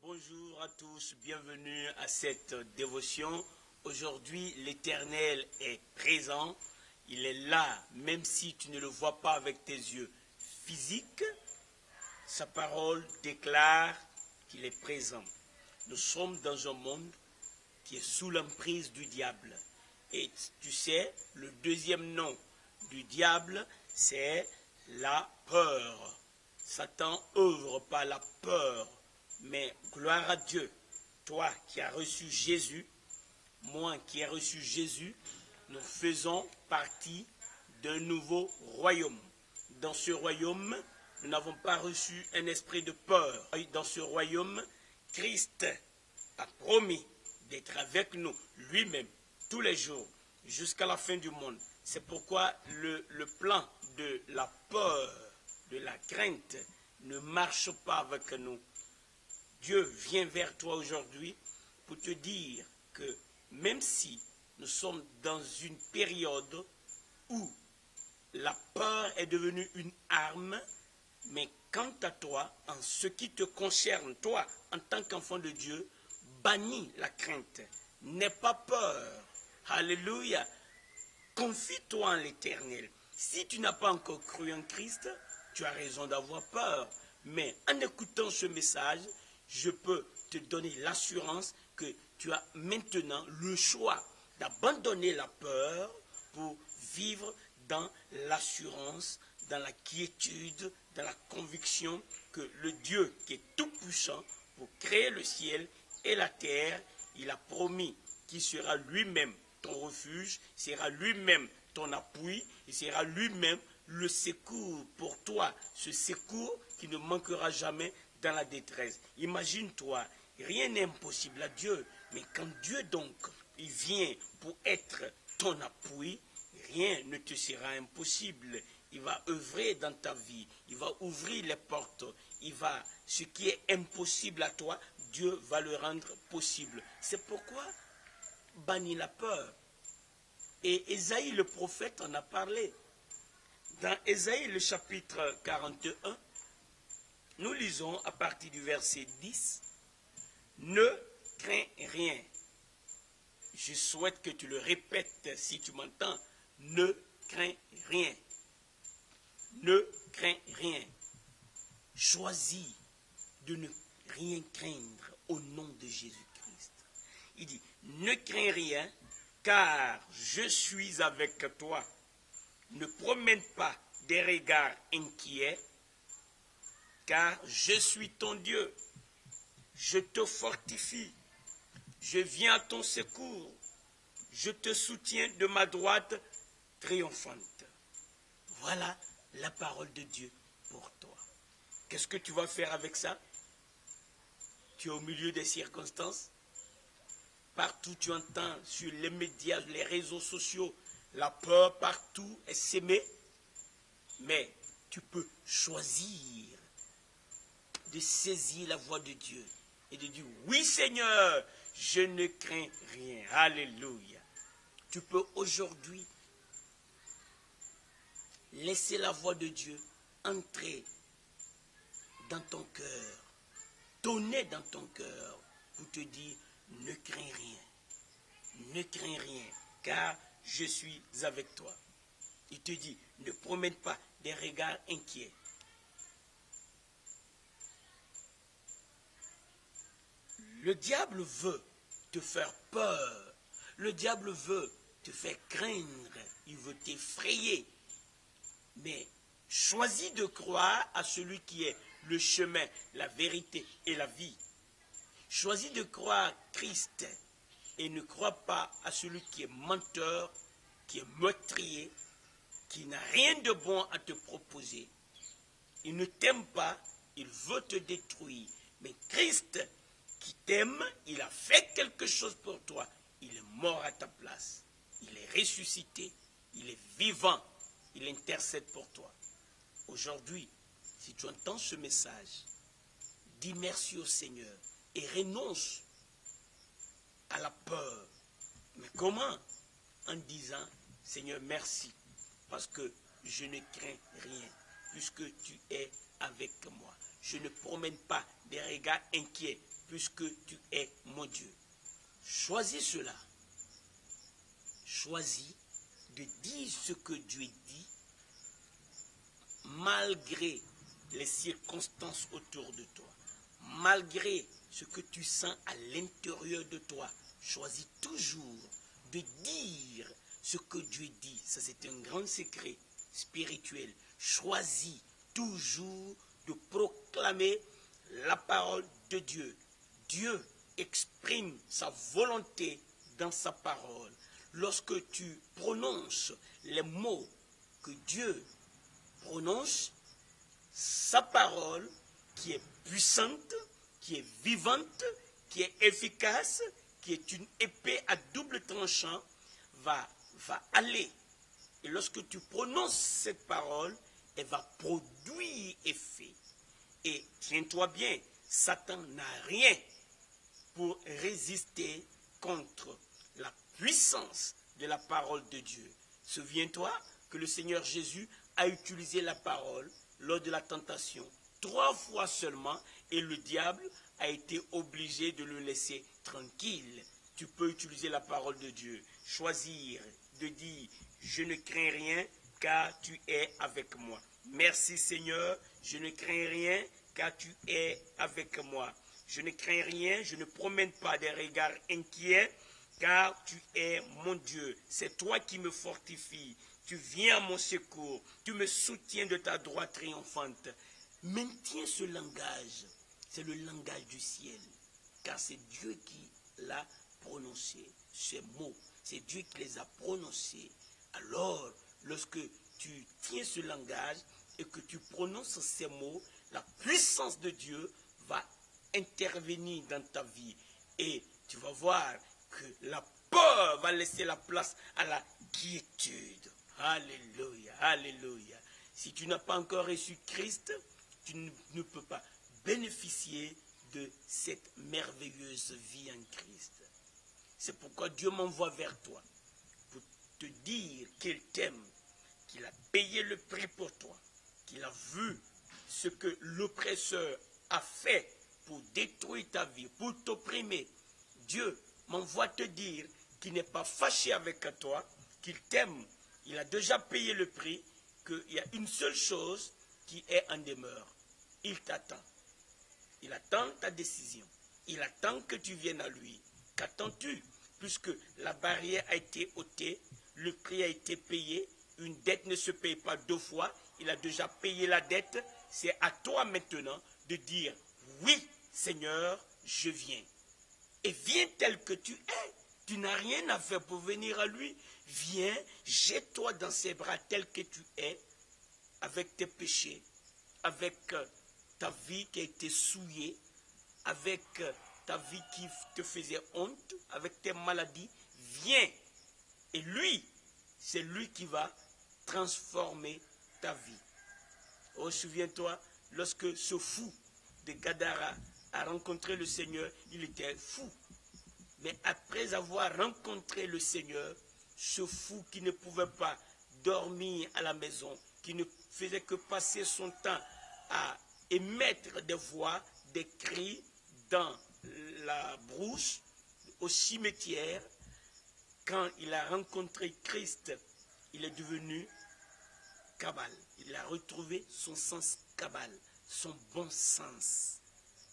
Bonjour à tous, bienvenue à cette dévotion. Aujourd'hui, l'Éternel est présent, il est là, même si tu ne le vois pas avec tes yeux physiques, sa parole déclare qu'il est présent. Nous sommes dans un monde qui est sous l'emprise du diable. Et tu sais, le deuxième nom du diable, c'est la peur. Satan œuvre par la peur. Mais gloire à Dieu, toi qui as reçu Jésus, moi qui ai reçu Jésus, nous faisons partie d'un nouveau royaume. Dans ce royaume, nous n'avons pas reçu un esprit de peur. Dans ce royaume, Christ a promis d'être avec nous lui-même tous les jours jusqu'à la fin du monde. C'est pourquoi le plan de la peur, de la crainte ne marche pas avec nous. Dieu vient vers toi aujourd'hui pour te dire que même si nous sommes dans une période où la peur est devenue une arme, mais quant à toi, en ce qui te concerne, toi, en tant qu'enfant de Dieu, bannis la crainte. N'aie pas peur. Alléluia. Confie-toi en l'Éternel. Si tu n'as pas encore cru en Christ, tu as raison d'avoir peur. Mais en écoutant ce message, je peux te donner l'assurance que tu as maintenant le choix d'abandonner la peur pour vivre dans l'assurance, dans la quiétude, dans la conviction que le Dieu qui est tout puissant pour créer le ciel et la terre, il a promis qu'il sera lui-même ton refuge, sera lui-même ton appui, il sera lui-même le secours pour toi, ce secours qui ne manquera jamais dans la détresse. Imagine-toi, rien n'est impossible à Dieu, mais quand Dieu donc, il vient pour être ton appui, rien ne te sera impossible. Il va œuvrer dans ta vie, il va ouvrir les portes, ce qui est impossible à toi, Dieu va le rendre possible. C'est pourquoi bannis la peur. Et Ésaïe le prophète en a parlé. Dans Ésaïe le chapitre 41, nous lisons à partir du verset 10, « Ne crains rien ». Je souhaite que tu le répètes si tu m'entends. « Ne crains rien ». Ne crains rien. Choisis de ne rien craindre au nom de Jésus-Christ. Il dit, ne crains rien, car je suis avec toi. Ne promène pas des regards inquiets, car je suis ton Dieu. Je te fortifie. Je viens à ton secours. Je te soutiens de ma droite triomphante. Voilà la parole de Dieu pour toi. Qu'est-ce que tu vas faire avec ça? Tu es au milieu des circonstances. Partout tu entends sur les médias, les réseaux sociaux, la peur partout est sémée. Mais tu peux choisir de saisir la voix de Dieu et de dire, oui Seigneur, je ne crains rien. Alléluia. Tu peux aujourd'hui laisser la voix de Dieu entrer dans ton cœur, tonner dans ton cœur pour te dire, ne crains rien, ne crains rien, car je suis avec toi. Il te dit, ne promène pas des regards inquiets. Le diable veut te faire peur. Le diable veut te faire craindre. Il veut t'effrayer. Mais choisis de croire à celui qui est le chemin, la vérité et la vie. Choisis de croire Christ et ne crois pas à celui qui est menteur, qui est meurtrier, qui n'a rien de bon à te proposer. Il ne t'aime pas, il veut te détruire. Mais Christ qui t'aime, il a fait quelque chose pour toi. Il est mort à ta place. Il est ressuscité. Il est vivant. Il intercède pour toi. Aujourd'hui, si tu entends ce message, dis merci au Seigneur et renonce à la peur. Mais comment? En disant, Seigneur, merci, parce que je ne crains rien, puisque tu es avec moi. je ne promène pas des regards inquiets, puisque tu es mon Dieu. Choisis cela. Choisis de dire ce que Dieu dit, malgré les circonstances autour de toi, malgré ce que tu sens à l'intérieur de toi. Choisis toujours de dire ce que Dieu dit. Ça, c'est un grand secret spirituel. Choisis toujours de proclamer la parole de Dieu. Dieu exprime sa volonté dans sa parole. Lorsque tu prononces les mots que Dieu prononce, sa parole qui est puissante, qui est vivante, qui est efficace, qui est une épée à double tranchant, va aller. Et lorsque tu prononces cette parole, elle va produire effet. Et tiens-toi bien, Satan n'a rien pour résister contre la puissance de la parole de Dieu. Souviens-toi que le Seigneur Jésus a utilisé la parole lors de la tentation 3 fois seulement, et le diable a été obligé de le laisser tranquille. Tu peux utiliser la parole de Dieu, choisir de dire « Je ne crains rien, car tu es avec moi. Merci Seigneur, je ne crains rien, car tu es avec moi. Je ne crains rien, je ne promène pas des regards inquiets, car tu es mon Dieu. C'est toi qui me fortifies. Tu viens à mon secours. Tu me soutiens de ta droite triomphante. » Maintiens ce langage. C'est le langage du ciel. Car c'est Dieu qui l'a prononcé. Ces mots, c'est Dieu qui les a prononcés. Alors, lorsque tu tiens ce langage et que tu prononces ces mots, la puissance de Dieu va intervenir dans ta vie. Et tu vas voir que la peur va laisser la place à la quiétude. Alléluia, alléluia. Si tu n'as pas encore reçu Christ, tu ne peux pas bénéficier de cette merveilleuse vie en Christ. C'est pourquoi Dieu m'envoie vers toi pour te dire qu'il t'aime, qu'il a payé le prix pour toi, qu'il a vu ce que l'oppresseur a fait pour détruire ta vie, pour t'opprimer. Dieu m'envoie te dire qu'il n'est pas fâché avec toi, qu'il t'aime, il a déjà payé le prix, qu'il y a une seule chose qui est en demeure. Il t'attend. Il attend ta décision. Il attend que tu viennes à lui. Qu'attends-tu? Puisque la barrière a été ôtée, le prix a été payé, une dette ne se paye pas 2 fois, il a déjà payé la dette. C'est à toi maintenant de dire, oui Seigneur, je viens. Et viens tel que tu es. Tu n'as rien à faire pour venir à lui. Viens, jette-toi dans ses bras tel que tu es, avec tes péchés, avec ta vie qui a été souillée, avec ta vie qui te faisait honte, avec tes maladies. Viens. Et lui, c'est lui qui va transformer ta vie. Oh, souviens-toi, lorsque ce fou de Gadara a rencontré le Seigneur, il était fou. Mais après avoir rencontré le Seigneur, ce fou qui ne pouvait pas dormir à la maison, qui ne faisait que passer son temps à émettre des voix, des cris dans la brousse, au cimetière, quand il a rencontré Christ, il est devenu cabal. Il a retrouvé son sens cabal, son bon sens.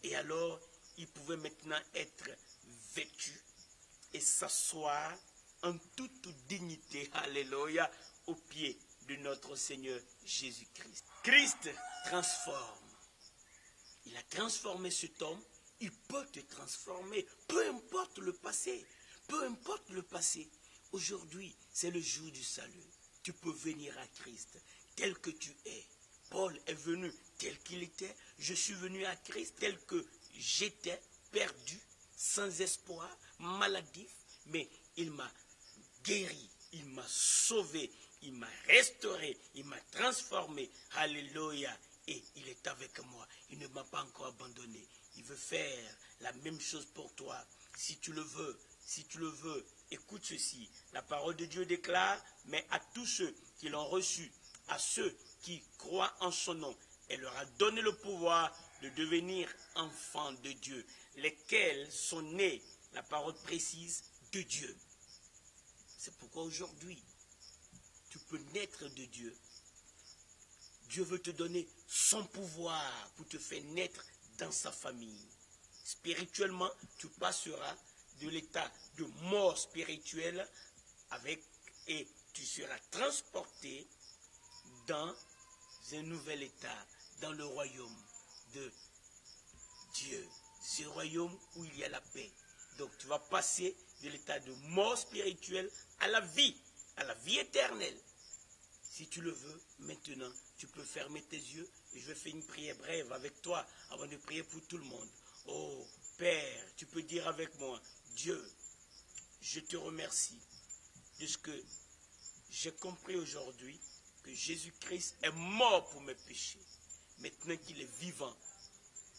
Et alors, il pouvait maintenant être vêtu et s'asseoir en toute dignité, alléluia, aux pieds de notre Seigneur Jésus-Christ. Christ transforme. Il a transformé cet homme, il peut te transformer, peu importe le passé, peu importe le passé. Aujourd'hui, c'est le jour du salut. Tu peux venir à Christ tel que tu es. Paul est venu tel qu'il était. Je suis venu à Christ tel que j'étais, perdu, sans espoir, maladif. Mais il m'a guéri, il m'a sauvé, il m'a restauré, il m'a transformé. Alléluia. Et il est avec moi. Il ne m'a pas encore abandonné. Il veut faire la même chose pour toi. Si tu le veux, écoute ceci. La parole de Dieu déclare, mais à tous ceux qui l'ont reçu, à ceux qui croient en son nom, elle leur a donné le pouvoir de devenir enfants de Dieu, lesquels sont nés, la parole précise, de Dieu. C'est pourquoi aujourd'hui, tu peux naître de Dieu. Dieu veut te donner son pouvoir pour te faire naître dans sa famille. Spirituellement, tu passeras de l'état de mort spirituelle et tu seras transporté dans un nouvel état, dans le royaume de Dieu. Ce royaume où il y a la paix. Donc tu vas passer de l'état de mort spirituelle à la vie éternelle. Si tu le veux, maintenant, tu peux fermer tes yeux et je vais faire une prière brève avec toi avant de prier pour tout le monde. Oh, Père, tu peux dire avec moi, Dieu, je te remercie de ce que j'ai compris aujourd'hui, que Jésus-Christ est mort pour mes péchés. Maintenant qu'il est vivant,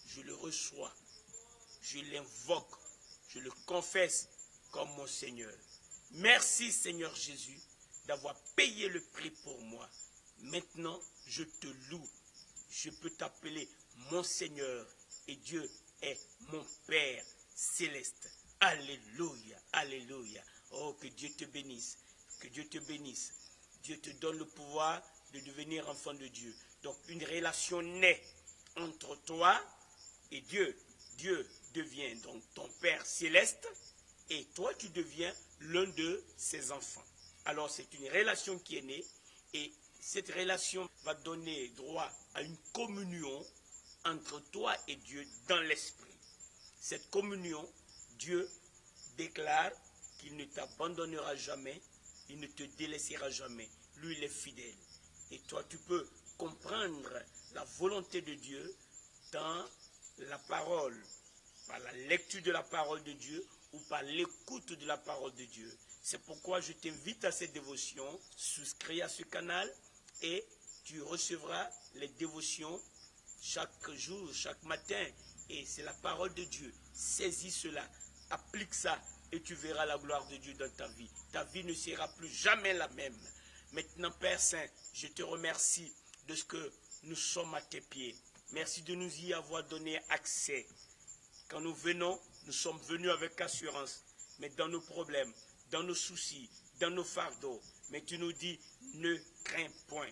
je le reçois, je l'invoque, je le confesse comme mon Seigneur. Merci Seigneur Jésus d'avoir payé le prix pour moi. Maintenant, je te loue. Je peux t'appeler mon Seigneur et Dieu est mon Père céleste. Alléluia, alléluia. Oh, que Dieu te bénisse, que Dieu te bénisse. Dieu te donne le pouvoir de devenir enfant de Dieu. Donc, une relation naît entre toi et Dieu. Dieu devient donc ton Père céleste et toi, tu deviens l'un de ses enfants. Alors, c'est une relation qui est née et cette relation va donner droit à une communion entre toi et Dieu dans l'esprit. Cette communion, Dieu déclare qu'il ne t'abandonnera jamais, il ne te délaissera jamais. Lui, il est fidèle. Et toi, tu peux comprendre la volonté de Dieu dans la parole, par la lecture de la parole de Dieu ou par l'écoute de la parole de Dieu. C'est pourquoi je t'invite à cette dévotion, souscris à ce canal et tu recevras les dévotions chaque jour, chaque matin. Et c'est la parole de Dieu. Saisis cela, applique ça et tu verras la gloire de Dieu dans ta vie. Ta vie ne sera plus jamais la même. Maintenant, Père Saint, je te remercie de ce que nous sommes à tes pieds. Merci de nous y avoir donné accès. Quand nous venons, nous sommes venus avec assurance. Mais dans nos problèmes, dans nos soucis, dans nos fardeaux, mais tu nous dis, ne crains point.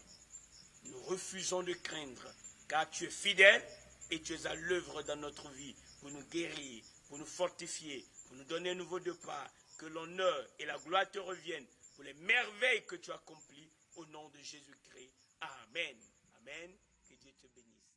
Nous refusons de craindre, car tu es fidèle et tu es à l'œuvre dans notre vie pour nous guérir, pour nous fortifier, pour nous donner un nouveau départ. Que l'honneur et la gloire te reviennent pour les merveilles que tu accomplis au nom de Jésus-Christ. Amen. Amen. Que Dieu te bénisse.